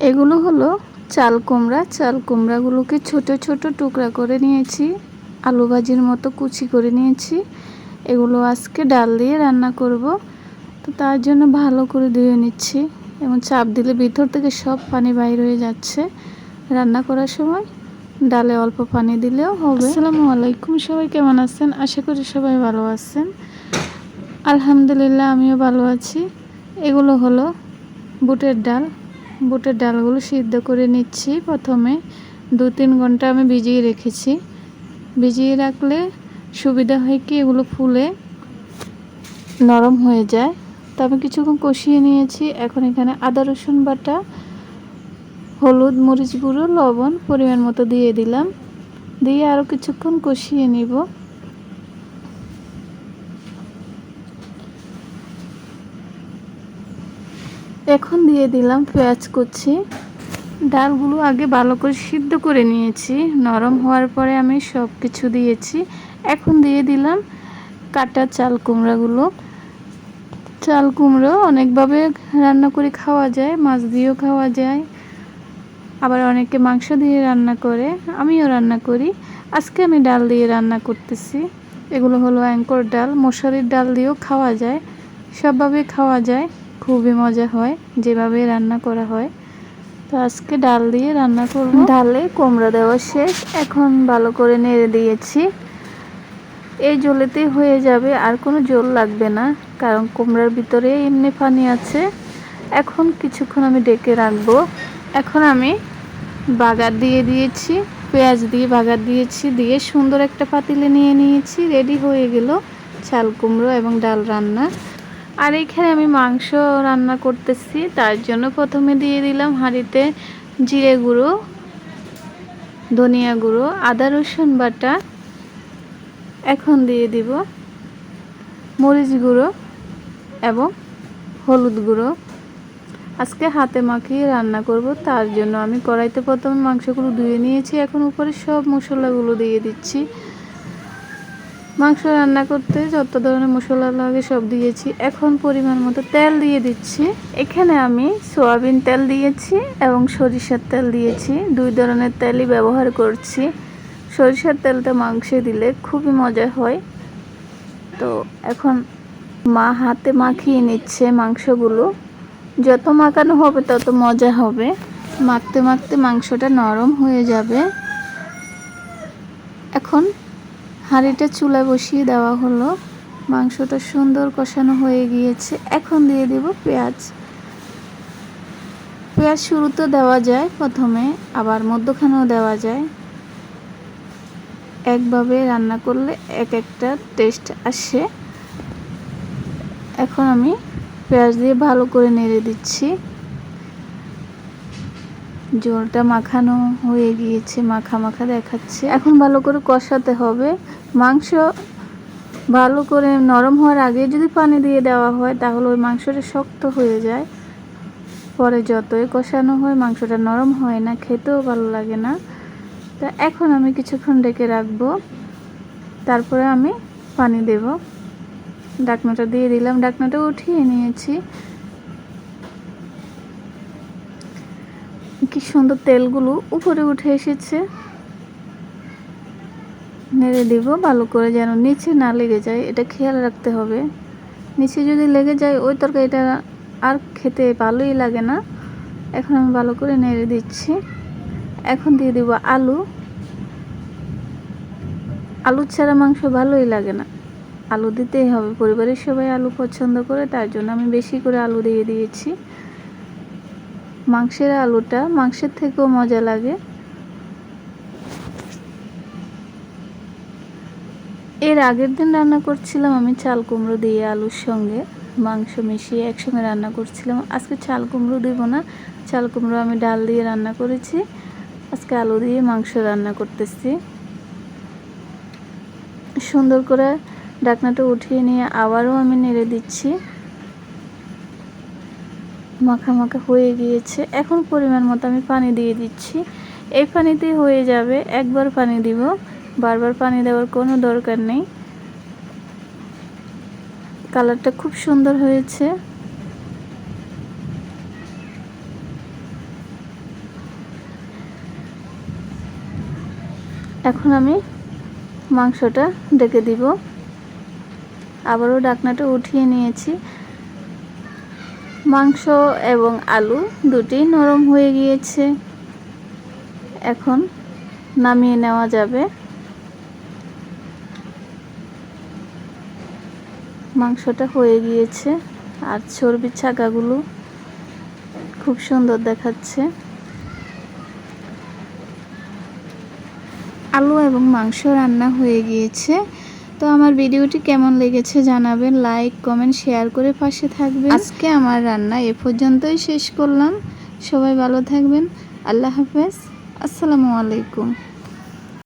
এগুলো হলো চাল কুমড়া। চাল কুমড়াগুলোকে ছোট ছোট টুকরা করে নিয়েছি, আলু ভাজির মতো কুচি করে নিয়েছি। এগুলো আজকে ডাল দিয়ে রান্না করব। তো তার জন্য ভালো করে ধুয়ে নিচ্ছি এবং চাপ দিলে ভিতর থেকে সব পানি বাইর হয়ে যাচ্ছে। রান্না করার সময় ডালে অল্প পানি দিলেও হবে। আসসালামু আলাইকুম, সবাই কেমন আছেন? আশা করি সবাই ভালো আছেন। আলহামদুলিল্লাহ, আমিও ভালো আছি। এগুলো হলো বুটের ডাল। বুটের ডালগুলো সিদ্ধ করে নিচ্ছি। প্রথমে 2-3 ঘন্টা আমি ভিজিয়ে রেখেছি। ভিজিয়ে রাখলে সুবিধা হয় কি, এগুলো ফুলে নরম হয়ে যায়। তো আমি কিছুক্ষণ কষিয়ে নিয়েছি। এখন এখানে আদা রসুন বাটা, হলুদ, মরিচ গুঁড়ো, লবণ পরিমাণ মতো দিয়ে দিলাম। দিয়ে আরও কিছুক্ষণ কষিয়ে নিব। এখন দিয়ে দিলাম পেঁয়াজ কুচি। ডালগুলো আগে ভালো করে সিদ্ধ করে নিয়েছি। নরম হওয়ার পরে আমি সব কিছু দিয়েছি। এখন দিয়ে দিলাম কাটা চাল কুমড়াগুলো। চাল কুমড়ো অনেকভাবে রান্না করে খাওয়া যায়, মাছ দিয়েও খাওয়া যায়, আবার অনেকে মাংস দিয়ে রান্না করে, আমিও রান্না করি। আজকে আমি ডাল দিয়ে রান্না করতেছি। এগুলো হলো অ্যাঙ্কর ডাল। মশারির ডাল দিয়েও খাওয়া যায়, সবভাবে খাওয়া যায়, খুবই মজা হয় যেভাবে রান্না করা হয়। তো আজকে ডাল দিয়ে রান্না করব। ডালে কুমড়া দেওয়া শেষ। এখন ভালো করে নেড়ে দিয়েছি। এই জলেতেই হয়ে যাবে, আর কোনো জল লাগবে না, কারণ কুমড়ার ভিতরে এমনি পানি আছে। এখন কিছুক্ষণ আমি ডেকে রাখবো। এখন আমি বাগার দিয়ে দিয়েছি, পেঁয়াজ দিয়ে বাগার দিয়েছি, দিয়ে সুন্দর একটা পাতিলে নিয়ে নিয়েছি। রেডি হয়ে গেল চাল কুমড়ো এবং ডাল রান্না। আর এখানে আমি মাংস রান্না করতেছি, তার জন্য প্রথমে দিয়ে দিলাম হাঁড়িতে জিরে গুঁড়ো, ধনিয়া গুঁড়ো, আদা রসুন বাটা। এখন দিয়ে দিব মরিচ গুঁড়ো এবং হলুদ গুঁড়ো। আজকে হাতে মাখিয়ে রান্না করব, তার জন্য আমি কড়াইতে প্রথমে মাংসগুলো ধুয়ে নিয়েছি। এখন উপরে সব মশলাগুলো দিয়ে দিচ্ছি। মাংস রান্না করতে যত ধরনের মশলা লাগে সব দিয়েছি। এখন পরিমাণ মতো তেল দিয়ে দিচ্ছি। এখানে আমি সয়াবিন তেল দিয়েছি এবং সরিষার তেল দিয়েছি। 2 ধরনের তেলই ব্যবহার করছি। সরিষার তেলটা মাংসে দিলে খুবই মজা হয়। তো এখন মা হাতে মাখিয়ে নিচ্ছে মাংসগুলো। যত মাখানো হবে তত মজা হবে। মাখতে মাখতে মাংসটা নরম হয়ে যাবে। এখন হাঁড়িটা চুলায় বসিয়ে দেওয়া হলো। মাংসটা সুন্দর কষানো হয়ে গিয়েছে। এখন দিয়ে দেব পেঁয়াজ। পেঁয়াজ শুরুতে দেওয়া যায় প্রথমে, আবার মধ্যখানেও দেওয়া যায়। একভাবে রান্না করলে এক একটা টেস্ট আসে। এখন আমি পেঁয়াজ দিয়ে ভালো করে নেড়ে দিচ্ছি। ঝোলটা মাখানো হয়ে গিয়েছে, মাখা মাখা দেখাচ্ছে। এখন ভালো করে কষাতে হবে। মাংস ভালো করে নরম হওয়ার আগে যদি পানি দিয়ে দেওয়া হয় তাহলে ওই মাংসটা শক্ত হয়ে যায়। পরে যতই কষানো হয় মাংসটা নরম হয় না, খেতেও ভালো লাগে না। তা এখন আমি কিছুক্ষণ ঢেকে রাখবো, তারপরে আমি পানি দেব। ঢাকনাটা দিয়ে দিলাম, ঢাকনাটা উঠিয়ে নিয়েছি। কি সুন্দর তেলগুলো উপরে উঠে এসেছে। নেড়ে দিব ভালো করে, যেন নিচে না লেগে যায়, এটা খেয়াল রাখতে হবে। নিচে যদি লেগে যায় ওই তরকারিটা আর খেতে ভালোই লাগে না। এখন আমি ভালো করে নেড়ে দিচ্ছি। এখন দিয়ে দিব আলু। আলু ছাড়া মাংস ভালোই লাগে না, আলু দিতেই হবে। পরিবারের সবাই আলু পছন্দ করে, তার জন্য আমি বেশি করে আলু দিয়ে দিয়েছি। মাংসের আলুটা মাংসের থেকেও মজা লাগে। এর আগের দিন রান্না করছিলাম আমি চাল কুমড়ো দিয়ে আলুর সঙ্গে মাংস মিশিয়ে একসঙ্গে রান্না করছিলাম। আজকে চাল কুমড়ো দেব না, চাল কুমড়ো আমি ডাল দিয়ে রান্না করেছি। আজকে আলু দিয়ে মাংস রান্না করতেছি। সুন্দর করে ঢাকনাটা উঠিয়ে নিয়ে আবারও আমি নেড়ে দিচ্ছি। মাখা মাখা হয়ে গিয়েছে। এখন পরিমাণ মতো আমি পানি দিয়ে দিচ্ছি। এই পানিতেই হয়ে যাবে। একবার পানি দিব, বারবার পানি দেওয়ার কোনো দরকার নেই। কালারটা খুব সুন্দর হয়েছে। এখন আমি মাংসটা ঢেকে দিব। আবারও ঢাকনাটা উঠিয়ে নিয়েছি। মাংস এবং আলু দুটি নরম হয়ে গিয়েছে। এখন নামিয়ে নেওয়া যাবে। মাংসটা হয়ে গিয়েছে আর চর্বির ছাগাগুলো খুব সুন্দর দেখাচ্ছে। আলু এবং মাংস রান্না হয়ে গিয়েছে। তো আমার ভিডিওটি কেমন লেগেছে জানাবেন, লাইক কমেন্ট শেয়ার করে পাশে থাকবেন। আজকে আমার রান্না এ পর্যন্তই শেষ করলাম। সবাই ভালো থাকবেন। আল্লাহ হাফেজ। আসসালামু আলাইকুম।